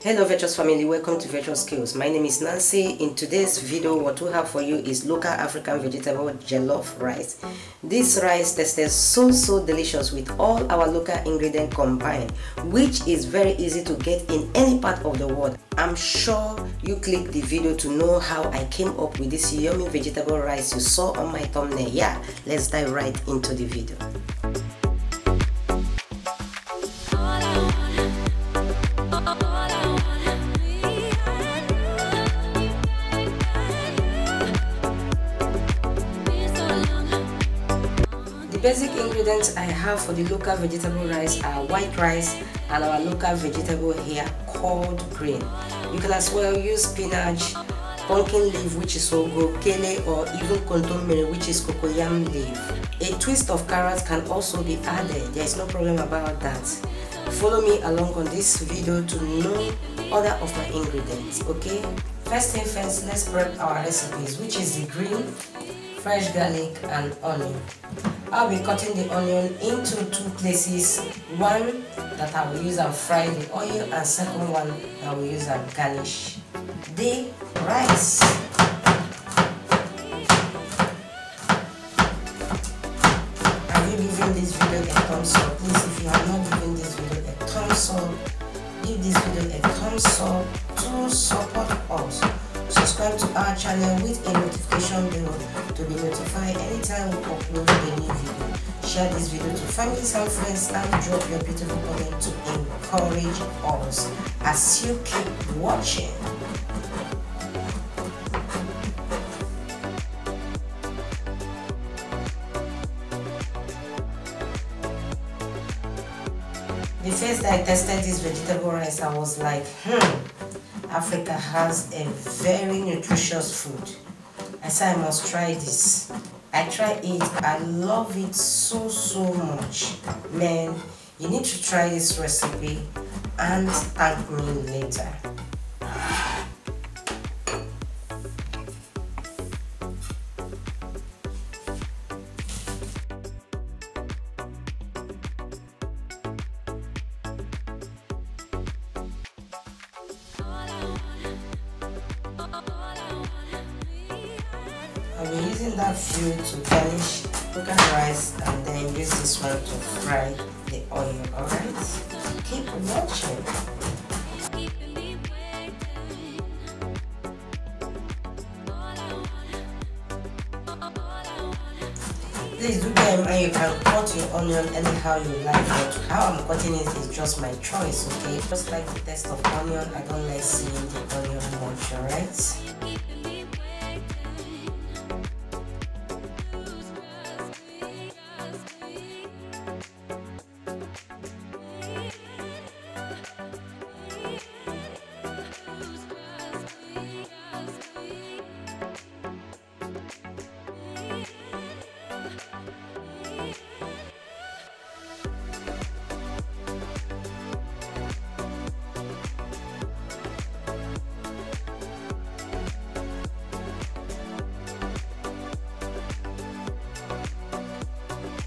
Hello Virtuous family, welcome to Virtuous Skills. My name is Nancy. In today's video, what we have for you is local African vegetable jollof rice. This rice tastes so delicious with all our local ingredients combined, which is very easy to get in any part of the world. I'm sure you clicked the video to know how I came up with this yummy vegetable rice you saw on my thumbnail. Yeah, let's dive right into the video. The basic ingredients I have for the local vegetable rice are white rice and our local vegetable here called green. You can as well use spinach, pumpkin leaf which is okro, kale, or even kontomire which is cocoyam leaf. A twist of carrot can also be added. There is no problem about that. Follow me along on this video to know other of my ingredients, okay? First thing first, let's prep our recipes, which is the green, fresh garlic and onion. I'll be cutting the onion into two places, one that I will use and fry the oil, and second one I will use and garnish the rice. Have you given this video a thumbs up? Please, if you have not given this video a thumbs up, give this video a thumbs up to support us. Subscribe to our channel with a notification bell to be notified anytime we upload a new video. Share this video to families and friends and drop your beautiful comment to encourage us as you keep watching. The first day I tested this vegetable rice, I was like, Africa has a very nutritious food. I said I must try this. I tried it. I love it so much. Man, you need to try this recipe and thank me later. I'll be using that fuel to garnish local rice and then use this one to fry the oil, alright? Keep watching. Please do bear in mind you can cut your onion anyhow you like, but how I'm cutting it is just my choice, okay? Just like the taste of onion, I don't like seeing the onion much, alright?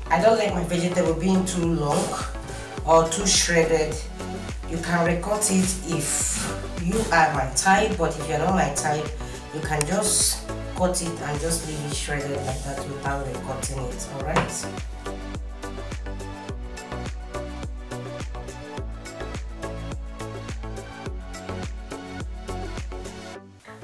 I don't like my vegetable being too long or too shredded. You can recut it if you are my type, but if you're not my type, you can just cut it and just leave it shredded like that without recutting it, alright?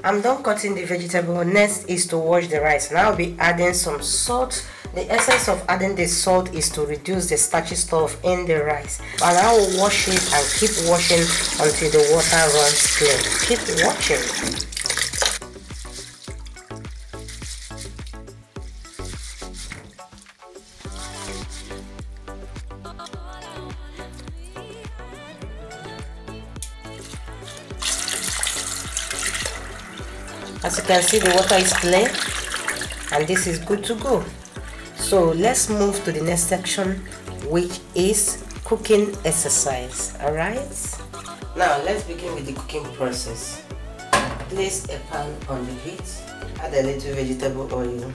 I'm done cutting the vegetable. Next is to wash the rice, and I'll be adding some salt. The essence of adding the salt is to reduce the starchy stuff in the rice. And I will wash it and keep washing until the water runs clear. Keep watching. As you can see, the water is clear and this is good to go. So let's move to the next section, which is cooking exercise. Alright, now let's begin with the cooking process. Place a pan on the heat, add a little vegetable oil,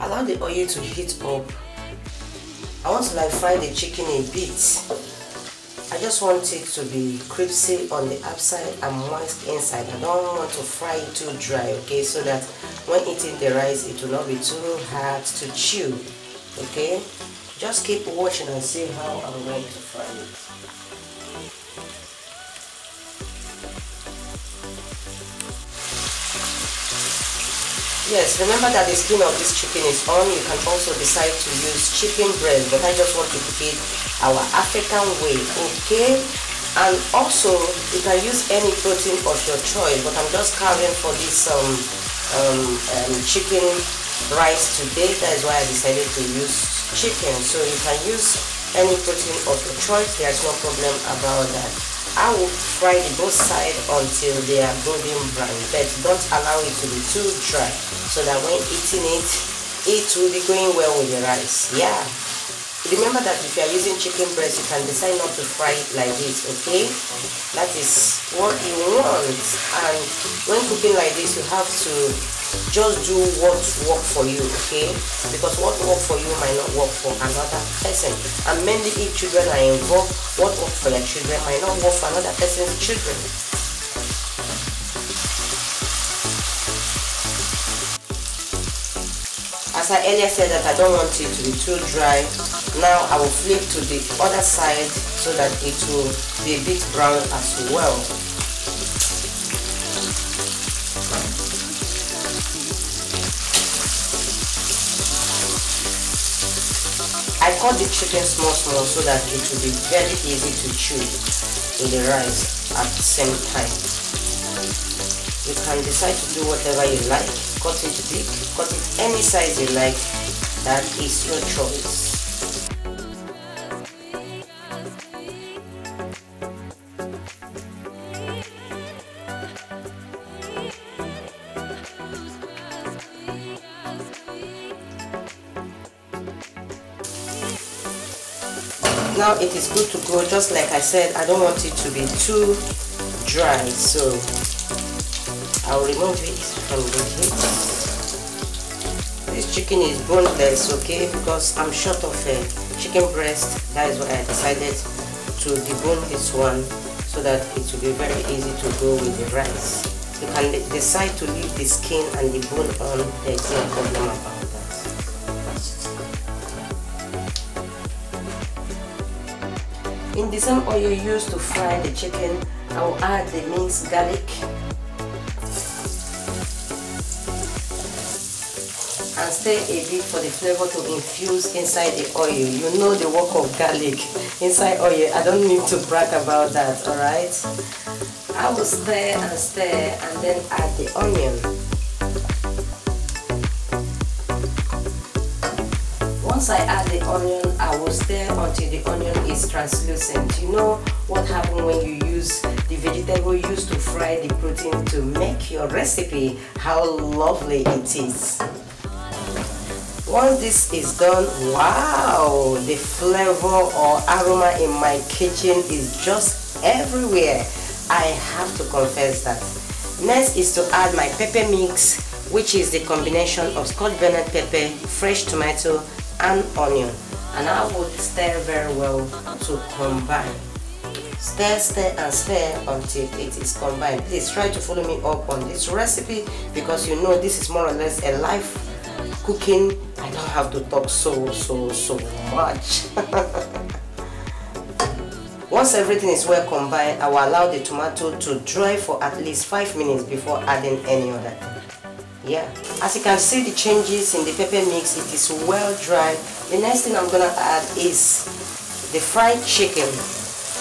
allow the oil to heat up. I want to fry the chicken a bit. I just want it to be crispy on the outside and moist inside. I don't want to fry it too dry, okay, so that when eating the rice it will not be too hard to chew, okay. Just keep watching and see how I'm going to fry it. Yes, remember that the skin of this chicken is on. You can also decide to use chicken breast, but I just want to cook it our African way, okay? And also, you can use any protein of your choice, but I'm just carving for this chicken rice today. That is why I decided to use chicken. So you can use any protein of your choice. There's no problem about that. I will fry the both sides until they are golden brown, but don't allow it to be too dry, so that when eating it, it will be going well with the rice. Yeah. Remember that if you are using chicken breast, you can decide not to fry it like this, okay? That is what you want. And when cooking like this, you have to just do what works for you, okay? Because what works for you might not work for another person. And mainly if children are involved, what works for your children might not work for another person's children. As I earlier said that I don't want it to be too dry, now I will flip to the other side so that it will be a bit brown as well. I cut the chicken small so that it will be very easy to chew with the rice at the same time. You can decide to do whatever you like. Cut it big, cut it any size you like. That is your choice. Now it is good to go. Just like I said, I don't want it to be too dry, so I'll remove it from the heat. This chicken is boneless, okay, because I'm short of a chicken breast. That is why I decided to debone this one, so that it will be very easy to go with the rice. You can decide to leave the skin and the bone on. There is no problem about that. In the same oil used to fry the chicken, I will add the minced garlic and stir a bit for the flavor to infuse inside the oil. You know the work of garlic inside oil. I don't need to brag about that, alright? I will stir and then add the onion. Once I add the onion, I will stir until the onion is translucent. You know what happens when you use the vegetable used to fry the protein to make your recipe, how lovely it is. Once this is done, wow, the flavor or aroma in my kitchen is just everywhere. I have to confess that. Next is to add my pepper mix, which is the combination of Scotch bonnet pepper, fresh tomato, and onion, and I would stir very well to combine. Stir and stir until it is combined. Please try to follow me up on this recipe, because you know this is more or less a live cooking. I don't have to talk so much. Once everything is well combined, I will allow the tomato to dry for at least 5 minutes before adding any other thing. Yeah, as you can see the changes in the pepper mix, it is well dry. The next thing I'm gonna add is the fried chicken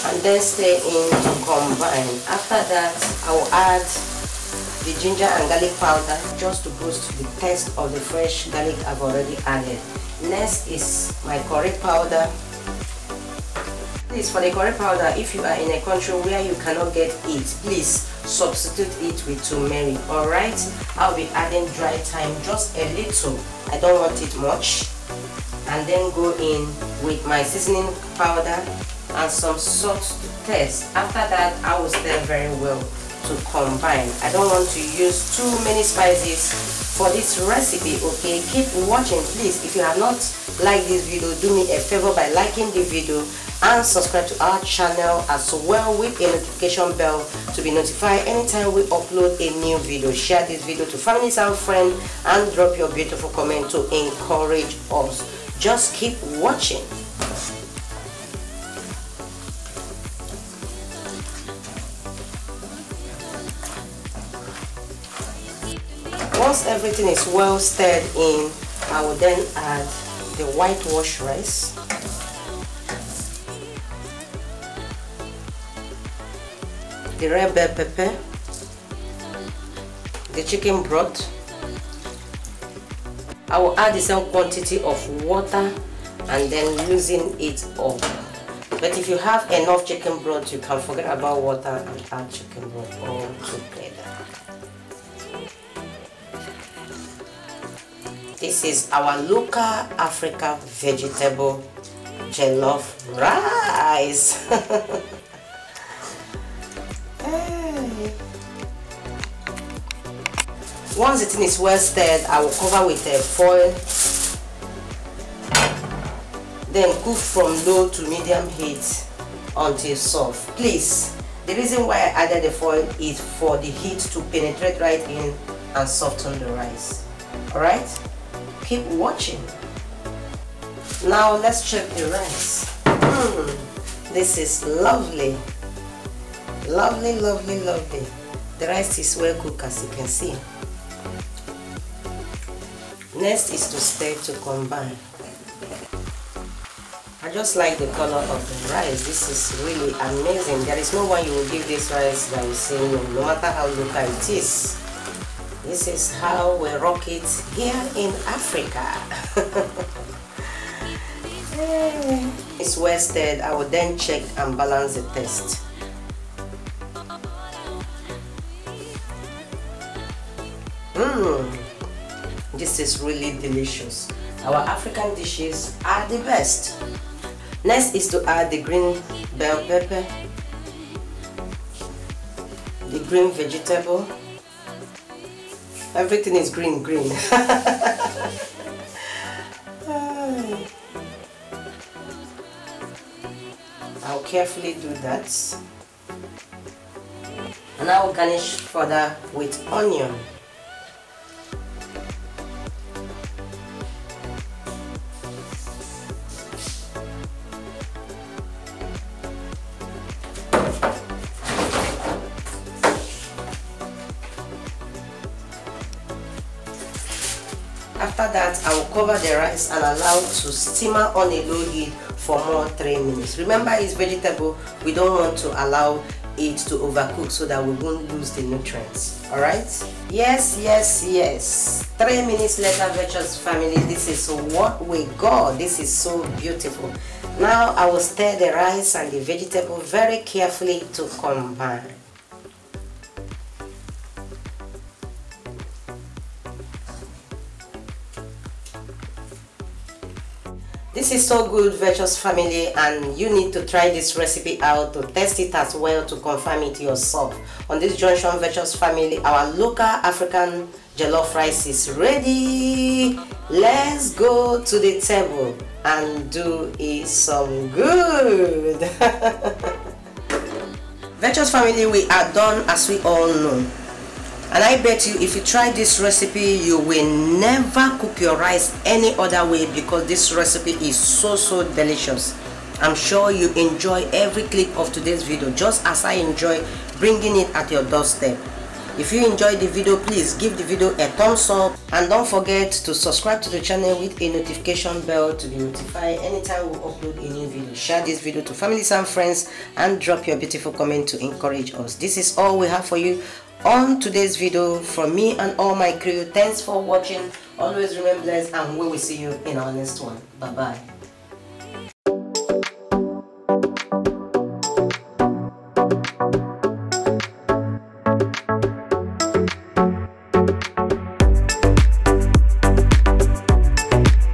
and then stir in to combine. After that, I will add the ginger and garlic powder just to boost the taste of the fresh garlic I've already added. Next is my curry powder. Please, for the curry powder, if you are in a country where you cannot get it, please substitute it with turmeric. Alright, I'll be adding dry thyme, just a little. I don't want it much. And then go in with my seasoning powder and some salt to taste. After that, I will stir very well to combine. I don't want to use too many spices for this recipe, okay? Keep watching, please. If you have not liked this video, do me a favor by liking the video and subscribe to our channel as well with a notification bell to be notified anytime we upload a new video. Share this video to families and friends and drop your beautiful comment to encourage us. Just keep watching. Once everything is well stirred in, I will then add the whitewash rice, the red bell pepper, the chicken broth. I will add the same quantity of water and then loosen it up. But if you have enough chicken broth, you can forget about water and add chicken broth all together. This is our local African vegetable jollof rice. Hey. Once the thing is well stirred, I will cover with a foil. Then cook from low to medium heat until soft. Please, the reason why I added the foil is for the heat to penetrate right in and soften the rice. Alright? Keep watching. Now let's check the rice. This is lovely. Lovely, lovely, lovely. The rice is well cooked, as you can see. Next is to stir to combine. I just like the color of the rice. This is really amazing. There is no one you will give this rice that will say no, no matter how local it is. This is how we rock it here in Africa. It's well stirred. I will then check and balance the taste. This is really delicious. Our African dishes are the best. Next is to add the green bell pepper, the green vegetable. Everything is green. I'll carefully do that. And I will garnish further with onion. After that, I will cover the rice and allow it to simmer on a low heat for more 3 minutes. Remember, it's vegetable. We don't want to allow it to overcook so that we won't lose the nutrients. Alright? Yes. 3 minutes later, Virtuous family, this is what we got. This is so beautiful. Now I will stir the rice and the vegetable very carefully to combine. This is so good, Virtuous family, and you need to try this recipe out to test it as well to confirm it yourself. On this junction, Virtuous family, our local African jollof rice is ready. Let's go to the table and do it some good. Virtuous family, we are done, as we all know. And I bet you, if you try this recipe, you will never cook your rice any other way, because this recipe is so delicious. I'm sure you enjoy every clip of today's video, just as I enjoy bringing it at your doorstep. If you enjoyed the video, please give the video a thumbs up, and don't forget to subscribe to the channel with a notification bell to be notified anytime we upload a new video. Share this video to families and friends and drop your beautiful comment to encourage us. This is all we have for you on today's video from me and all my crew. Thanks for watching. Always remain blessed, and we will see you in our next one. Bye bye.